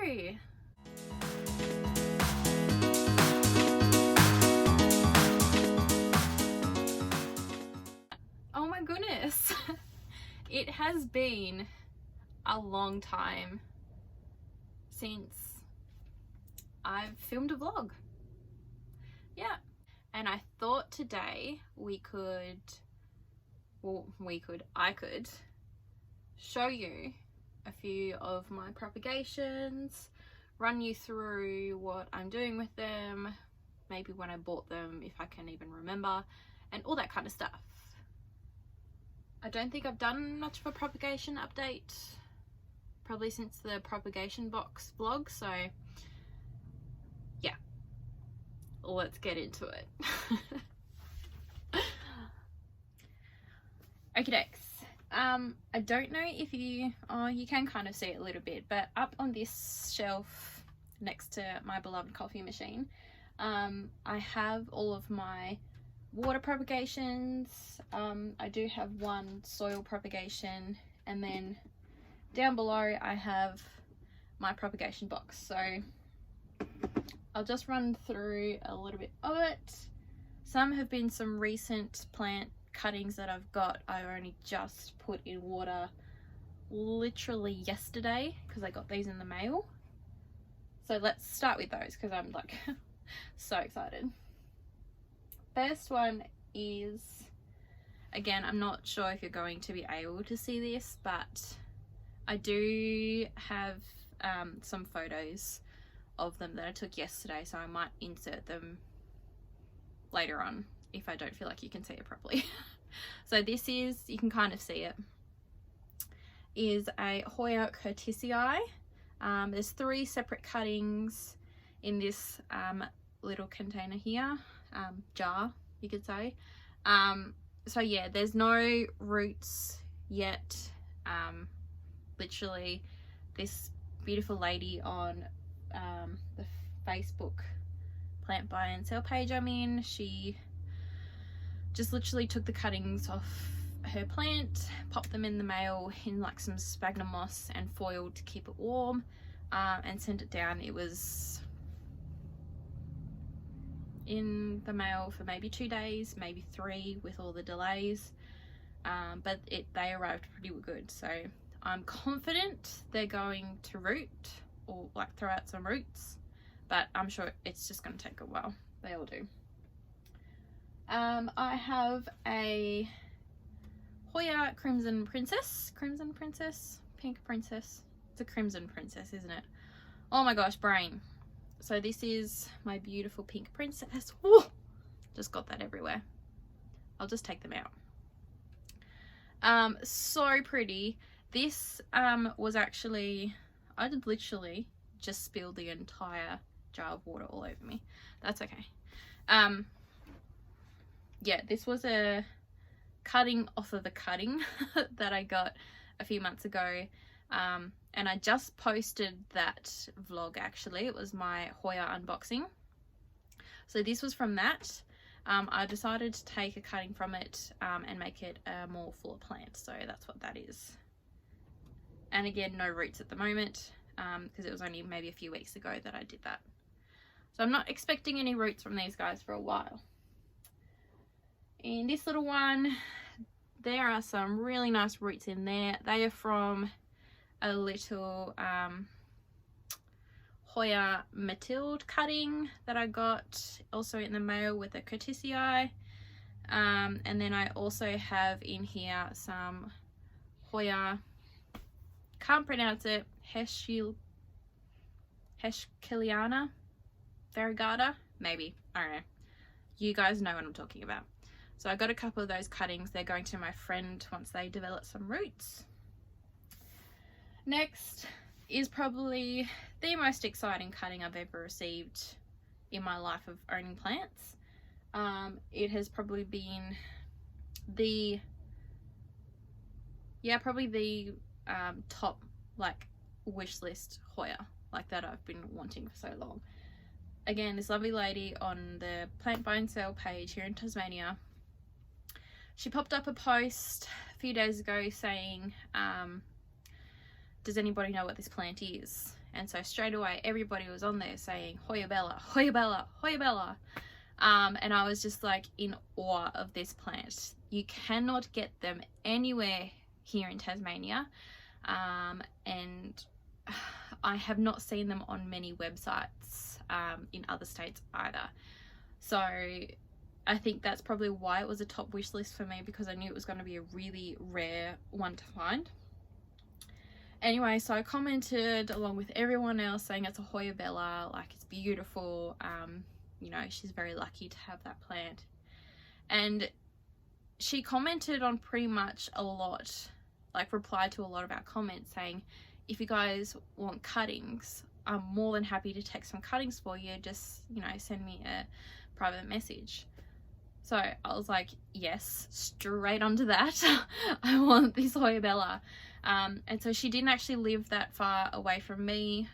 Oh my goodness. It has been a long time since I've filmed a vlog. Yeah. And I thought today I could show you a few of my propagations, run you through what I'm doing with them, maybe when I bought them, if I can even remember, and all that kind of stuff. I don't think I've done much of a propagation update probably since the propagation box vlog, so yeah, let's get into it. Okay, Dex. I don't know if you can kind of see it a little bit, but up on this shelf next to my beloved coffee machine, I have all of my water propagations. I do have one soil propagation, and then down below I have my propagation box. So I'll just run through a little bit of it. Some have been some recent plant cuttings that I've got. I only just put in water literally yesterday because I got these in the mail. So let's start with those because I'm like so excited. First one is, again, I'm not sure if you're going to be able to see this, but I do have some photos of them that I took yesterday, so I might insert them later on if I don't feel like you can see it properly. So this is, you can kind of see it, is a Hoya curtisii. There's 3 separate cuttings in this little container here, jar you could say. So yeah, there's no roots yet. Literally this beautiful lady on the Facebook plant buy and sell page I'm in, she just literally took the cuttings off her plant, popped them in the mail in like some sphagnum moss and foil to keep it warm, and sent it down. It was in the mail for maybe 2 days, maybe 3 with all the delays, but they arrived pretty good. So I'm confident they're going to root, or like throw out some roots, but I'm sure it's just going to take a while. They all do. I have a Hoya Crimson Princess, Pink Princess. It's a Crimson Princess, isn't it? Oh my gosh, brain. So this is my beautiful Pink Princess. Ooh, just got that everywhere. I'll just take them out. So pretty. This was actually, I did literally just spill the entire jar of water all over me. That's okay. Yeah, this was a cutting off of the cutting that I got a few months ago, and I just posted that vlog. Actually, it was my Hoya unboxing, so this was from that. I decided to take a cutting from it and make it a more fuller plant, so that's what that is. And again, no roots at the moment, because it was only maybe a few weeks ago that I did that, so I'm not expecting any roots from these guys for a while. In this little one, there are some really nice roots in there. They are from a little Hoya Mathilde cutting that I got also in the mail with a curtisii. And then I also have in here some Hoya, can't pronounce it, Hescheliana variegata, maybe, I don't know. You guys know what I'm talking about. So I got a couple of those cuttings. They're going to my friend once they develop some roots. Next is probably the most exciting cutting I've ever received in my life of owning plants. It has probably been the top like wish list Hoya like that I've been wanting for so long. Again, this lovely lady on the plant buy and sell page here in Tasmania, she popped up a post a few days ago saying does anybody know what this plant is? And so straight away everybody was on there saying Hoya Bella, Hoya Bella, Hoya Bella. And I was just like in awe of this plant. You cannot get them anywhere here in Tasmania, and I have not seen them on many websites in other states either. So I think that's probably why it was a top wish list for me, because I knew it was going to be a really rare one to find. Anyway, so I commented along with everyone else saying it's a Hoya Bella, like it's beautiful. You know, she's very lucky to have that plant. And she commented on pretty much a lot, like replied to a lot of our comments saying, if you guys want cuttings, I'm more than happy to take some cuttings for you. Just, you know, send me a private message. So I was like, yes, straight onto that. I want this Hoya Bella. And so she didn't actually live that far away from me.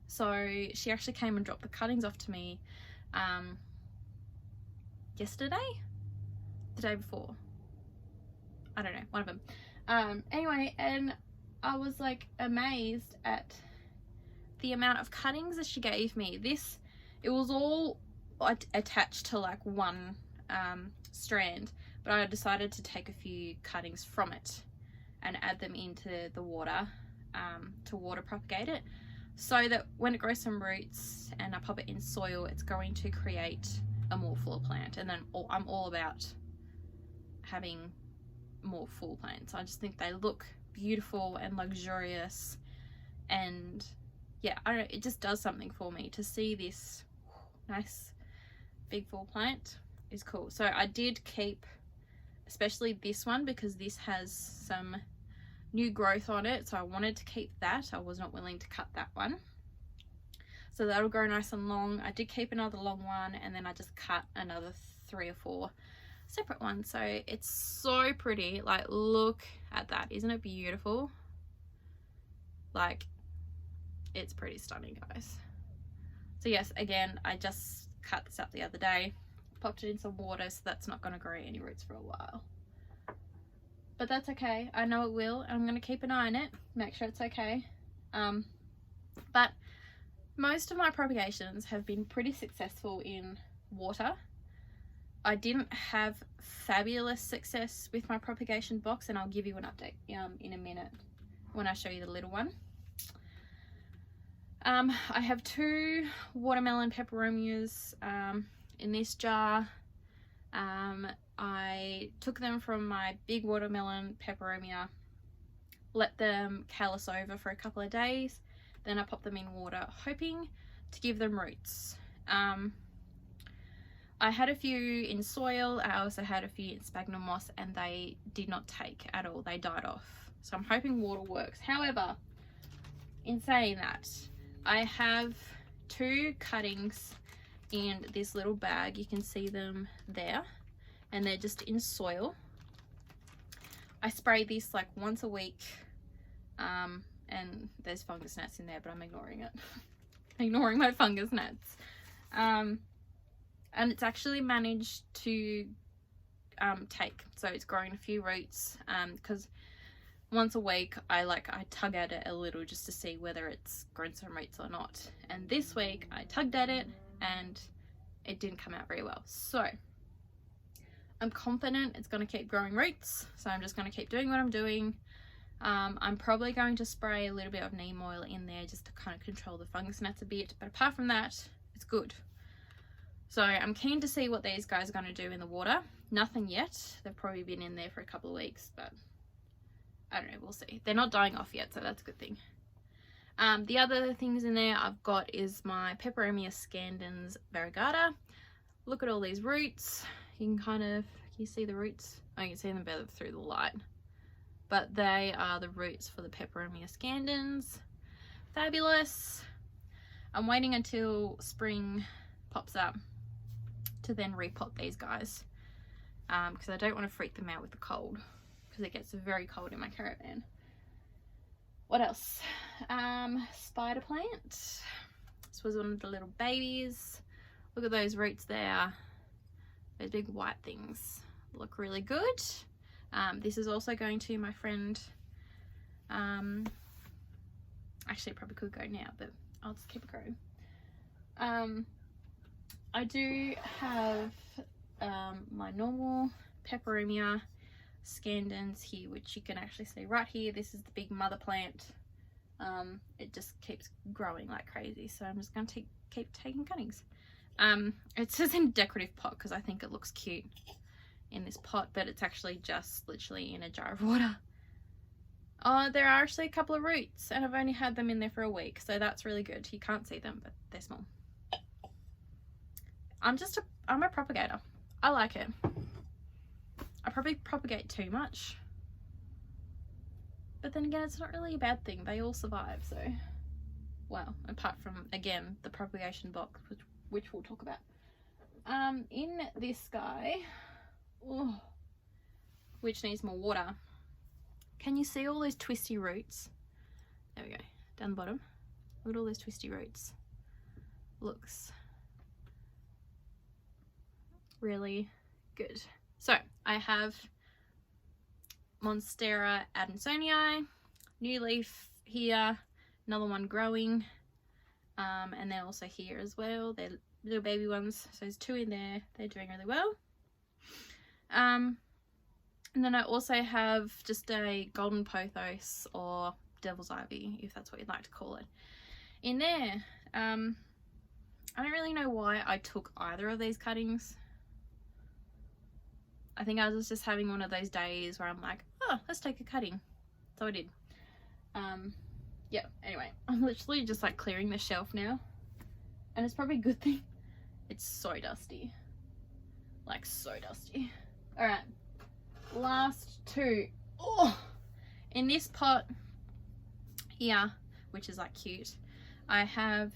So she actually came and dropped the cuttings off to me yesterday, the day before, I don't know, one of them. Anyway, and I was like amazed at the amount of cuttings that she gave me. It was all attached to like one strand, but I decided to take a few cuttings from it and add them into the water to water propagate it, so that when it grows some roots and I pop it in soil, it's going to create a more full plant. And then I'm all about having more full plants. I just think they look beautiful and luxurious, and yeah, I don't know, it just does something for me to see this nice big full plant is cool. So I did keep especially this one because this has some new growth on it, so I wanted to keep that. I was not willing to cut that one, so that'll grow nice and long. I did keep another long one, and then I just cut another 3 or 4 separate ones. So it's so pretty. Like, look at that, isn't it beautiful? Like, it's pretty stunning, guys. So yes, again, I just cut this up the other day, popped it in some water, so that's not going to grow any roots for a while. But that's okay, I know it will, and I'm going to keep an eye on it, make sure it's okay. But most of my propagations have been pretty successful in water. I didn't have fabulous success with my propagation box, and I'll give you an update in a minute when I show you the little one. I have 2 watermelon peperomias in this jar. I took them from my big watermelon peperomia, let them callus over for a couple of days, then I popped them in water, hoping to give them roots. I had a few in soil, I also had a few in sphagnum moss, and they did not take at all, they died off. So I'm hoping water works. However, in saying that, I have 2 cuttings in this little bag, you can see them there, and they're just in soil. I spray this like once a week, and there's fungus gnats in there, but I'm ignoring it. Ignoring my fungus gnats. And it's actually managed to take, so it's grown a few roots, because once a week I tug at it a little just to see whether it's grown some roots or not. And this week I tugged at it and it didn't come out very well. So I'm confident it's going to keep growing roots, so I'm just going to keep doing what I'm doing. I'm probably going to spray a little bit of neem oil in there just to kind of control the fungus gnats a bit, but apart from that, it's good. So I'm keen to see what these guys are going to do in the water. Nothing yet. They've probably been in there for a couple of weeks, but I don't know, we'll see. They're not dying off yet, so that's a good thing. The other things in there I've got is my Peperomia scandens variegata. Look at all these roots. You can you see the roots? Oh, you can see them better through the light. But they are the roots for the Peperomia scandens. Fabulous. I'm waiting until spring pops up to then repot these guys, because I don't want to freak them out with the cold, because it gets very cold in my caravan. What else? Spider plant. This was one of the little babies. Look at those roots there. Those big white things look really good. This is also going to my friend Actually, it probably could go now, but I'll just keep it going. I do have my normal peperomia scandens here, which you can actually see right here. This is the big mother plant. It just keeps growing like crazy, so I'm just going to keep taking cuttings. It says in decorative pot because I think it looks cute in this pot, but it's actually just literally in a jar of water. Oh, there are actually a couple of roots, and I've only had them in there for a week, so that's really good. You can't see them, but they're small. I'm a propagator. I like it. I probably propagate too much, but then again, it's not really a bad thing. They all survive, so, well, apart from, again, the propagation box, which we'll talk about. In this guy, oh, which needs more water. Can you see all those twisty roots? There we go, down the bottom. Look at all those twisty roots. Looks really good. So I have Monstera Adansonii, new leaf here, another one growing, and they're also here as well. They're little baby ones, so there's two in there. They're doing really well. And then I also have just a golden pothos, or devil's ivy, if that's what you'd like to call it, in there. I don't really know why I took either of these cuttings. I think I was just having one of those days where I'm like, oh, let's take a cutting. So I did. Yeah, anyway, I'm literally just like clearing the shelf now. And it's probably a good thing. It's so dusty. Like, so dusty. Alright. Last two. Oh, in this pot here, which is like cute, I have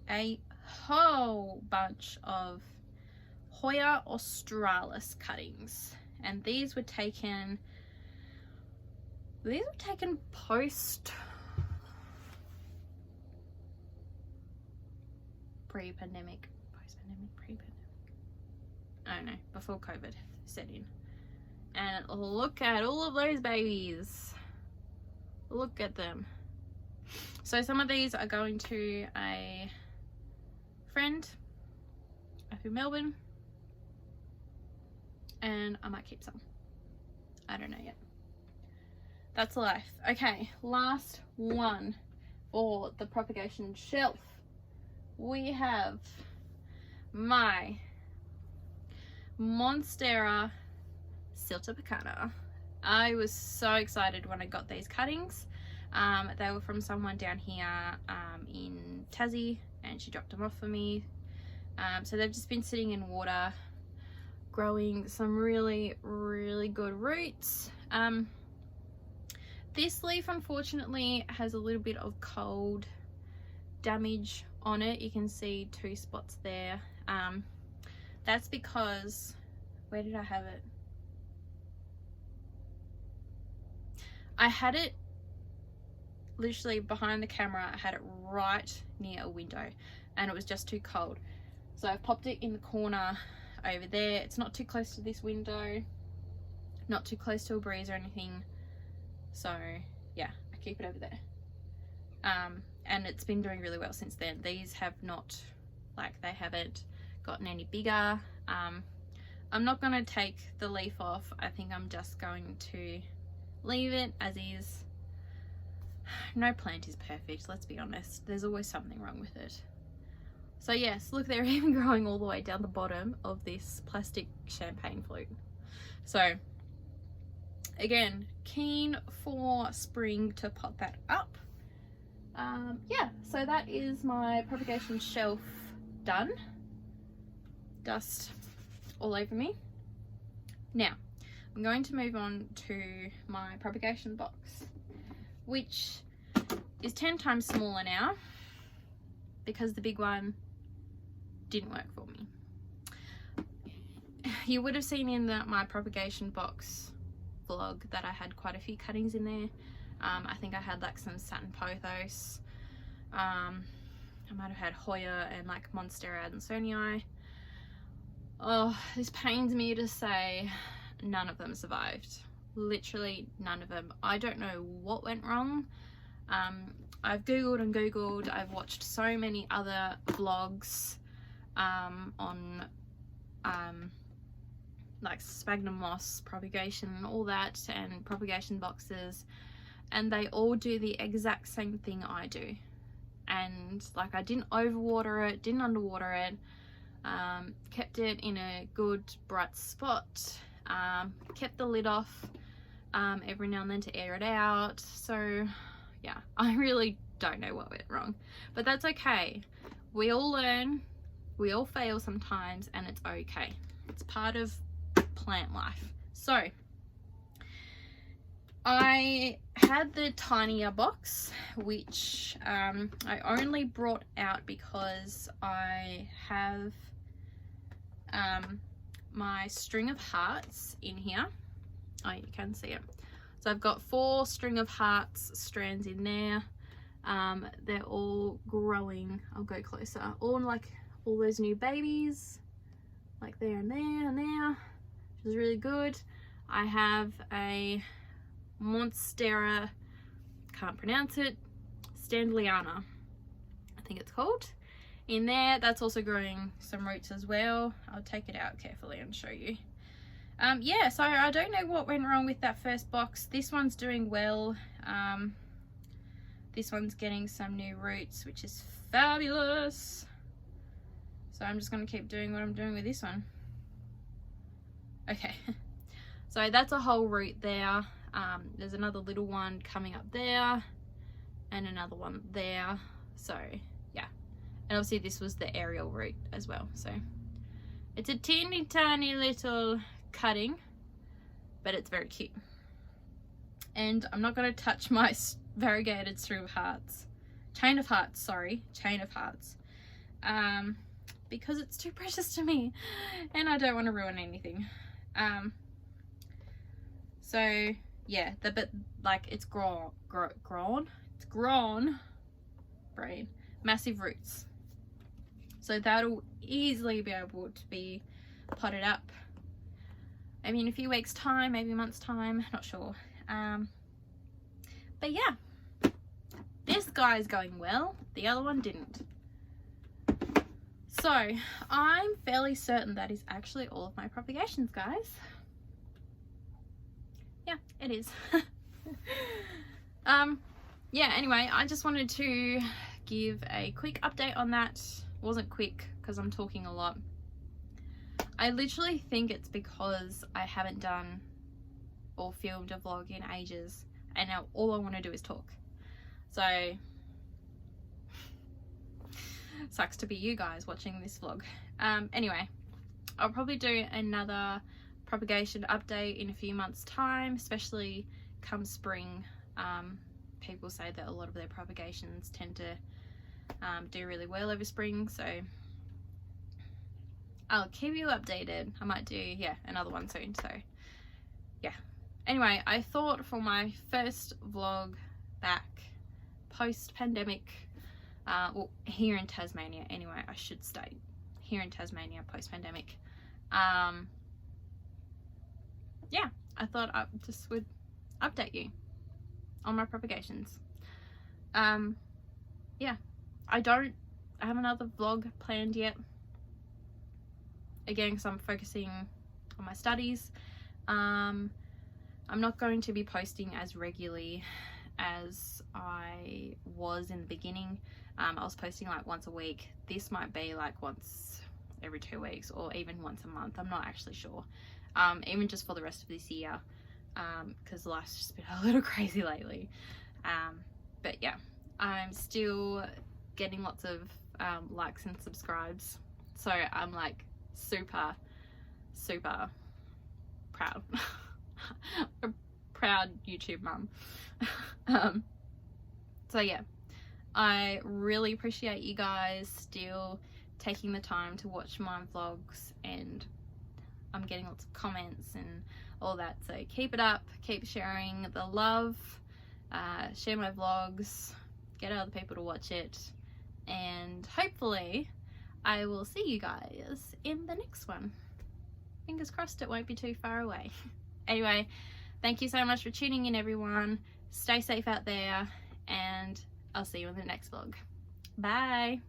a whole bunch of Hoya australis cuttings, and these were taken post pre-pandemic, I don't know, before COVID set in. And look at all of those babies. Look at them. So some of these are going to a friend up in Melbourne, and I might keep some. I don't know yet. That's life. Okay, last one for the propagation shelf. We have my Monstera Siltepecana. I was so excited when I got these cuttings. They were from someone down here in Tassie, and she dropped them off for me. So they've just been sitting in water, growing some really, really good roots. This leaf unfortunately has a little bit of cold damage on it. You can see two spots there. That's because, where did I have it? I had it literally behind the camera. I had it right near a window, and it was just too cold. So I've popped it in the corner over there. It's not too close to this window, not too close to a breeze or anything. So yeah, I keep it over there. And it's been doing really well since then. These have not, like, they haven't gotten any bigger. I'm not going to take the leaf off. I think I'm just going to leave it as is. No plant is perfect, let's be honest. There's always something wrong with it. So yes, look, they're even growing all the way down the bottom of this plastic champagne flute. So again, keen for spring to pot that up. Yeah, so that is my propagation shelf done. Dust all over me. Now I'm going to move on to my propagation box, which is 10 times smaller now because the big one didn't work for me. You would have seen in my propagation box vlog that I had quite a few cuttings in there. I think I had like some satin pothos. I might have had Hoya and like Monstera Adansonii. Oh, this pains me to say none of them survived. literally none of them. I don't know what went wrong. I've googled and googled. I've watched so many other vlogs on like sphagnum loss, propagation and all that, and propagation boxes, and they all do the exact same thing I do. And like, I didn't overwater it, didn't underwater it, kept it in a good bright spot, kept the lid off every now and then to air it out. So yeah, I really don't know what went wrong, but that's okay. We all learn, we all fail sometimes, and it's okay. It's part of plant life. So I had the tinier box, which I only brought out because I have my string of hearts in here. Oh, you can see it. So I've got 4 string of hearts strands in there. They're all growing. I'll go closer. All like all those new babies, like there and there and there, which is really good. I have a Monstera, can't pronounce it, Standliana, I think it's called, in there. That's also growing some roots as well. I'll take it out carefully and show you. Yeah, so I don't know what went wrong with that first box. This one's doing well. This one's getting some new roots, which is fabulous. So I'm just going to keep doing what I'm doing with this one. Okay, so that's a whole root there. There's another little one coming up there and another one there. So yeah, and obviously this was the aerial root as well. So it's a teeny tiny little cutting, but it's very cute. And I'm not going to touch my variegated string of hearts, chain of hearts, because it's too precious to me and I don't want to ruin anything. So yeah, but like it's grown, brain, massive roots. So that'll easily be able to be potted up. I mean, a few weeks time, maybe a month's time, not sure. But yeah, this guy's going well. The other one didn't. So I'm fairly certain that is actually all of my propagations, guys. Yeah, it is. Yeah, anyway, I just wanted to give a quick update on that. It wasn't quick because I'm talking a lot. I literally think it's because I haven't done or filmed a vlog in ages, and now all I want to do is talk. So sucks to be you guys watching this vlog. Anyway, I'll probably do another propagation update in a few months time, especially come spring. People say that a lot of their propagations tend to do really well over spring, so I'll keep you updated. I might do, yeah, another one soon. So yeah, anyway, I thought for my first vlog back post-pandemic, well, here in Tasmania anyway, I should state, here in Tasmania post-pandemic, yeah, I thought I just would update you on my propagations. Yeah, I have another vlog planned yet, again because I'm focusing on my studies. I'm not going to be posting as regularly as I was in the beginning. I was posting like once a week. This might be like once every 2 weeks or even once a month. I'm not actually sure. Even just for the rest of this year, because life's just been a little crazy lately. But yeah, I'm still getting lots of likes and subscribes, so I'm like super proud. A proud YouTube mum. So yeah, I really appreciate you guys still taking the time to watch my vlogs, and I'm getting lots of comments and all that, so keep it up, keep sharing the love, share my vlogs, get other people to watch it, and hopefully I will see you guys in the next one. Fingers crossed it won't be too far away. Anyway, Thank you so much for tuning in, everyone. Stay safe out there, and I'll see you in the next vlog. Bye.